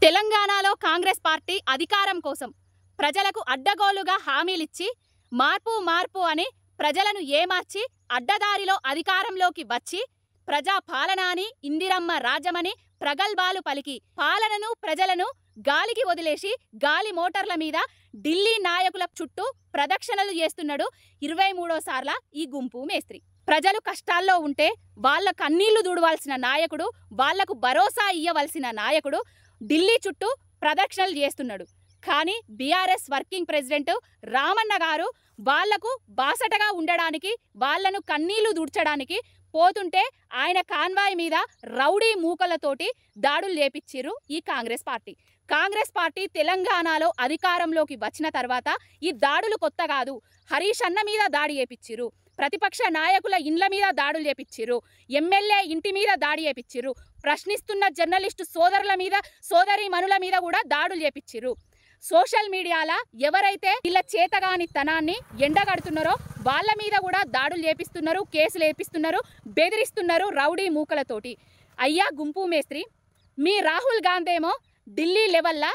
తెలంగాణలో కాంగ్రెస్ పార్టీ అధికారం కోసం ప్రజలకు అడ్డగోలుగా హామీలిచ్చి మార్పు అని ప్రజలను ఏమార్చి అడ్డదారిలో అధికారంలోకి వచ్చి ప్రజా పాలన అని ఇందిరమ్మ రాజ్యమని ప్రగల్భాలు పలికి పాలనను ప్రజలను గాలికి వదిలేసి గాలి మోటార్ల మీద ఢిల్లీ నాయకుల చుట్టూ ప్రదక్షిణలు చేస్తున్నాడు 23వ సార్ల ఈ గుంపు మేస్త్రి. ప్రజలు కష్టాల్లో ఉంటే వాళ్ళ కన్నీళ్లు దూడవలసిన నాయకుడు, వాళ్లకు భరోసా ఇయ్యవలసిన నాయకుడు ఢిల్లీ చుట్టూ ప్రదక్షిణలు చేస్తున్నాడు. కానీ బీఆర్ఎస్ వర్కింగ్ ప్రెసిడెంట్ రామన్న గారు వాళ్లకు బాసటగా ఉండడానికి, వాళ్లను కన్నీళ్లు దూడ్చడానికి పోతుంటే ఆయన కాన్వాయ్ మీద రౌడీ మూకలతోటి దాడులు చేపించారు ఈ కాంగ్రెస్ పార్టీ తెలంగాణలో అధికారంలోకి వచ్చిన తర్వాత ఈ దాడులు కొత్త కాదు. హరీష్ అన్న మీద దాడి చేపించారు, ప్రతిపక్ష నాయకుల ఇండ్ల మీద దాడులు చేపించారు, ఎమ్మెల్యే ఇంటి మీద దాడి చేపించారు, ప్రశ్నిస్తున్న జర్నలిస్టు సోదరుల మీద, సోదరీమణుల మీద కూడా దాడులు చేపించారు. సోషల్ మీడియాలో ఎవరైతే వీళ్ళ చేతగాని తనాన్ని ఎండగడుతున్నారో వాళ్ళ మీద కూడా దాడులు చేపిస్తున్నారు, కేసులు వేపిస్తున్నారు, బెదిరిస్తున్నారు రౌడీ మూకలతోటి. అయ్యా గుంపు మేస్త్రి, మీ రాహుల్ గాంధీ ఏమో ఢిల్లీ లెవెల్లా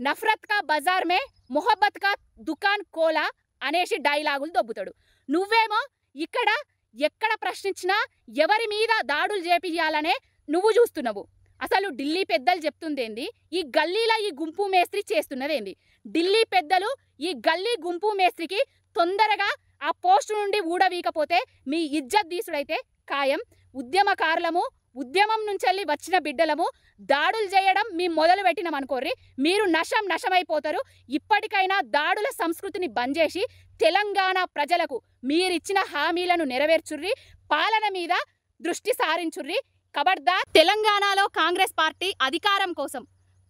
నఫరత్ కా బజార్ మే మొహబ్బత్ కా దుకాన్ కోలా అనేసి డైలాగులు దొబ్బుతాడు. నువ్వేమో ఇక్కడ ఎక్కడ ప్రశ్నించినా ఎవరి మీద దాడులు చేపియాలనే నువ్వు చూస్తున్నావు. అసలు ఢిల్లీ పెద్దలు చెప్తుందేంది, ఈ గల్లీలో ఈ గుంపు మేస్త్రి చేస్తున్నదేంది? ఢిల్లీ పెద్దలు ఈ గల్లీ గుంపు మేస్త్రికి తొందరగా ఆ పోస్టు నుండి ఊడవీకపోతే మీ ఇజ్జత్ దీసుడైతే ఖాయం. ఉద్యమకారులము, ఉద్యమం నుంచి వచ్చిన బిడ్డలము దాడులు చేయడం మీ మొదలు పెట్టినామనుకోర్రి, మీరు నశమైపోతారు. ఇప్పటికైనా దాడుల సంస్కృతిని బంద్ చేసి తెలంగాణ ప్రజలకు మీరిచ్చిన హామీలను నెరవేర్చుర్రి, పాలన మీద దృష్టి సారించుర్రి. ఖబర్దార్. తెలంగాణలో కాంగ్రెస్ పార్టీ అధికారం కోసం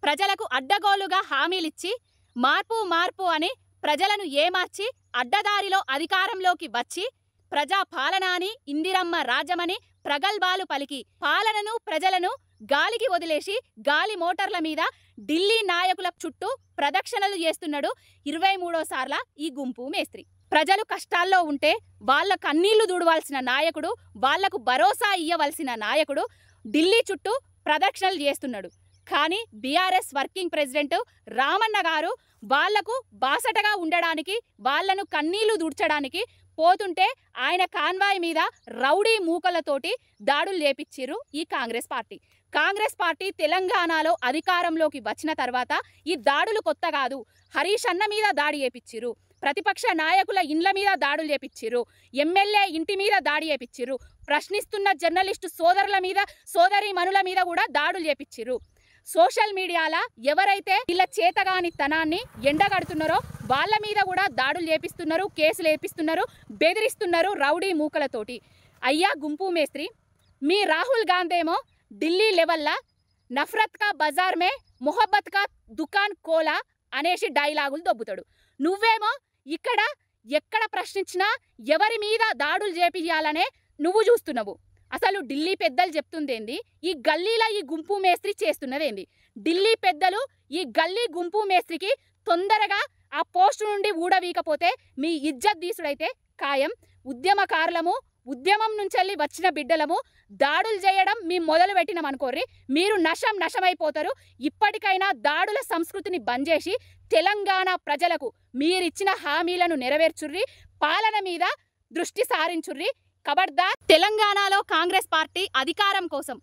ప్రజలకు అడ్డగోలుగా హామీలిచ్చి మార్పు అని ప్రజలను ఏమార్చి అడ్డదారిలో అధికారంలోకి వచ్చి ప్రజా పాలన అని ఇందిరమ్మ రాజ్యమని ప్రగల్భాలు పలికి పాలనను ప్రజలను గాలికి వదిలేసి గాలి మోటార్ల మీద ఢిల్లీ నాయకుల చుట్టూ ప్రదక్షిణలు చేస్తున్నాడు 23వ సార్ల ఈ గుంపు మేస్త్రి. ప్రజలు కష్టాల్లో ఉంటే వాళ్ళ కన్నీళ్లు దూడవలసిన నాయకుడు, వాళ్లకు భరోసా ఇయ్యవలసిన నాయకుడు ఢిల్లీ చుట్టూ ప్రదక్షిణలు చేస్తున్నాడు. కానీ బీఆర్ఎస్ వర్కింగ్ ప్రెసిడెంట్ రామన్న గారు వాళ్లకు బాసటగా ఉండడానికి, వాళ్లను కన్నీళ్లు దూడ్చడానికి పోతుంటే ఆయన కాన్వాయ్ మీద రౌడీ మూకలతోటి దాడులు చేపించారు ఈ కాంగ్రెస్ పార్టీ తెలంగాణలో అధికారంలోకి వచ్చిన తర్వాత ఈ దాడులు కొత్త కాదు. హరీష్ అన్న మీద దాడి చేపించారు, ప్రతిపక్ష నాయకుల ఇండ్ల మీద దాడులు చేపించారు, ఎమ్మెల్యే ఇంటి మీద దాడి చేపించారు, ప్రశ్నిస్తున్న జర్నలిస్టు సోదరుల మీద, సోదరీమణుల మీద కూడా దాడులు చేపించారు. సోషల్ మీడియాలో ఎవరైతే వీళ్ళ చేతగాని తనాన్ని ఎండగడుతున్నారో వాళ్ళ మీద కూడా దాడులు చేపిస్తున్నారు, కేసులు వేపిస్తున్నారు, బెదిరిస్తున్నారు రౌడీ మూకలతోటి. అయ్యా గుంపు మేస్త్రి, మీ రాహుల్ గాంధీ ఏమో ఢిల్లీ లెవెల్లా నఫరత్ కా బజార్ మే మొహబ్బత్ కా దుకాన్ కోలా అనేసి డైలాగులు దొబ్బుతాడు. నువ్వేమో ఇక్కడ ఎక్కడ ప్రశ్నించినా ఎవరి మీద దాడులు చేపియాలనే నువ్వు చూస్తున్నావు. అసలు ఢిల్లీ పెద్దలు చెప్తుందేంది, ఈ గల్లీలో ఈ గుంపు మేస్త్రి చేస్తున్నదేంది? ఢిల్లీ పెద్దలు ఈ గల్లీ గుంపు మేస్త్రికి తొందరగా ఆ పోస్టు నుండి ఊడవీకపోతే మీ ఇజ్జత్ దీసుడైతే ఖాయం. ఉద్యమకారులము, ఉద్యమం నుంచి వచ్చిన బిడ్డలము దాడులు చేయడం మీ మొదలు పెట్టినామనుకోర్రి, మీరు నశమైపోతారు. ఇప్పటికైనా దాడుల సంస్కృతిని బంద్ చేసి తెలంగాణ ప్రజలకు మీరిచ్చిన హామీలను నెరవేర్చుర్రి, పాలన మీద దృష్టి సారించుర్రి. ఖబర్దార్. తెలంగాణలో కాంగ్రెస్ పార్టీ అధికారం కోసం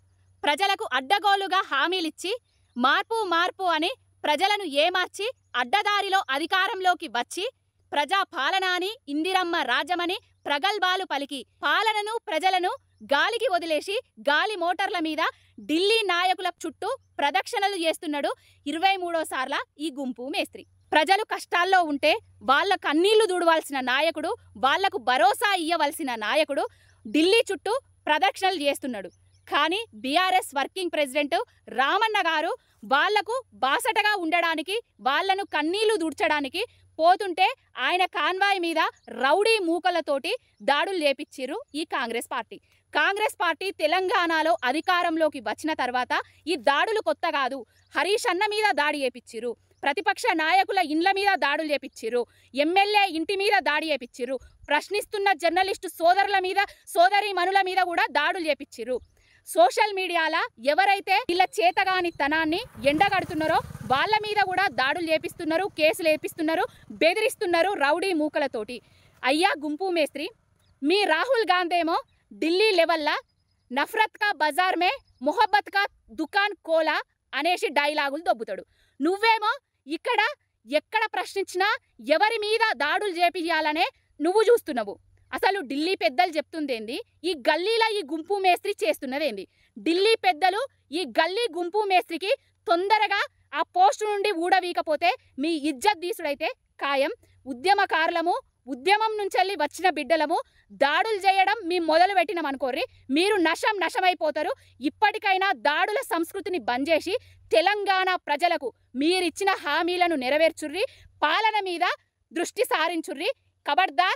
ప్రజలకు అడ్డగోలుగా హామీలిచ్చి మార్పు అని ప్రజలను ఏమార్చి అడ్డదారిలో అధికారంలోకి వచ్చి ప్రజా పాలన అని ఇందిరమ్మ రాజ్యమని ప్రగల్భాలు పలికి పాలనను ప్రజలను గాలికి వదిలేసి గాలి మోటార్ల మీద ఢిల్లీ నాయకుల చుట్టూ ప్రదక్షిణలు చేస్తున్నాడు 23వ సార్ల ఈ గుంపు మేస్త్రి. ప్రజలు కష్టాల్లో ఉంటే వాళ్ళ కన్నీళ్లు దూడవలసిన నాయకుడు, వాళ్లకు భరోసా ఇయ్యవలసిన నాయకుడు ఢిల్లీ చుట్టూ ప్రదక్షిణలు చేస్తున్నాడు. కానీ బీఆర్ఎస్ వర్కింగ్ ప్రెసిడెంట్ రామన్న గారు వాళ్లకు బాసటగా ఉండడానికి, వాళ్లను కన్నీళ్లు దూడ్చడానికి పోతుంటే ఆయన కాన్వాయ్ మీద రౌడీ మూకలతోటి దాడులు చేపించారు ఈ కాంగ్రెస్ పార్టీ తెలంగాణలో అధికారంలోకి వచ్చిన తర్వాత ఈ దాడులు కొత్త కాదు. హరీష్ అన్న మీద దాడి చేపించారు, ప్రతిపక్ష నాయకుల ఇండ్ల మీద దాడులు చేపించారు, ఎమ్మెల్యే ఇంటి మీద దాడి చేపించారు, ప్రశ్నిస్తున్న జర్నలిస్టు సోదరుల మీద, సోదరీమణుల మీద కూడా దాడులు చేపించారు. సోషల్ మీడియాలో ఎవరైతే వీళ్ళ చేతగాని తనాన్ని ఎండగడుతున్నారో వాళ్ళ మీద కూడా దాడులు చేపిస్తున్నారు, కేసులు వేపిస్తున్నారు, బెదిరిస్తున్నారు రౌడీ మూకలతోటి. అయ్యా గుంపు మేస్త్రి, మీ రాహుల్ గాంధీ ఏమో ఢిల్లీ లెవెల్లా నఫరత్ కా బజార్ మే మొహబ్బత్ కా దుకాన్ కోలా అనేసి డైలాగులు దొబ్బుతాడు. నువ్వేమో ఇక్కడ ఎక్కడ ప్రశ్నించినా ఎవరి మీద దాడులు చేపియాలనే నువ్వు చూస్తున్నావు. అసలు ఢిల్లీ పెద్దలు చెప్తుందేంది, ఈ గల్లీలో ఈ గుంపు మేస్త్రి చేస్తున్నదేంది? ఢిల్లీ పెద్దలు ఈ గల్లీ గుంపు మేస్త్రికి తొందరగా ఆ పోస్టు నుండి ఊడవీకపోతే మీ ఇజ్జత్ తీసుడైతే ఖాయం. ఉద్యమకారులము, ఉద్యమం నుంచి వచ్చిన బిడ్డలము దాడులు చేయడం మీ మొదలు పెట్టినాం అనుకోర్రి, మీరు నశమైపోతారు. ఇప్పటికైనా దాడుల సంస్కృతిని బంద్ చేసి తెలంగాణ ప్రజలకు మీరిచ్చిన హామీలను నెరవేర్చుర్రి, పాలన మీద దృష్టి సారించుర్రి. ఖబర్దార్.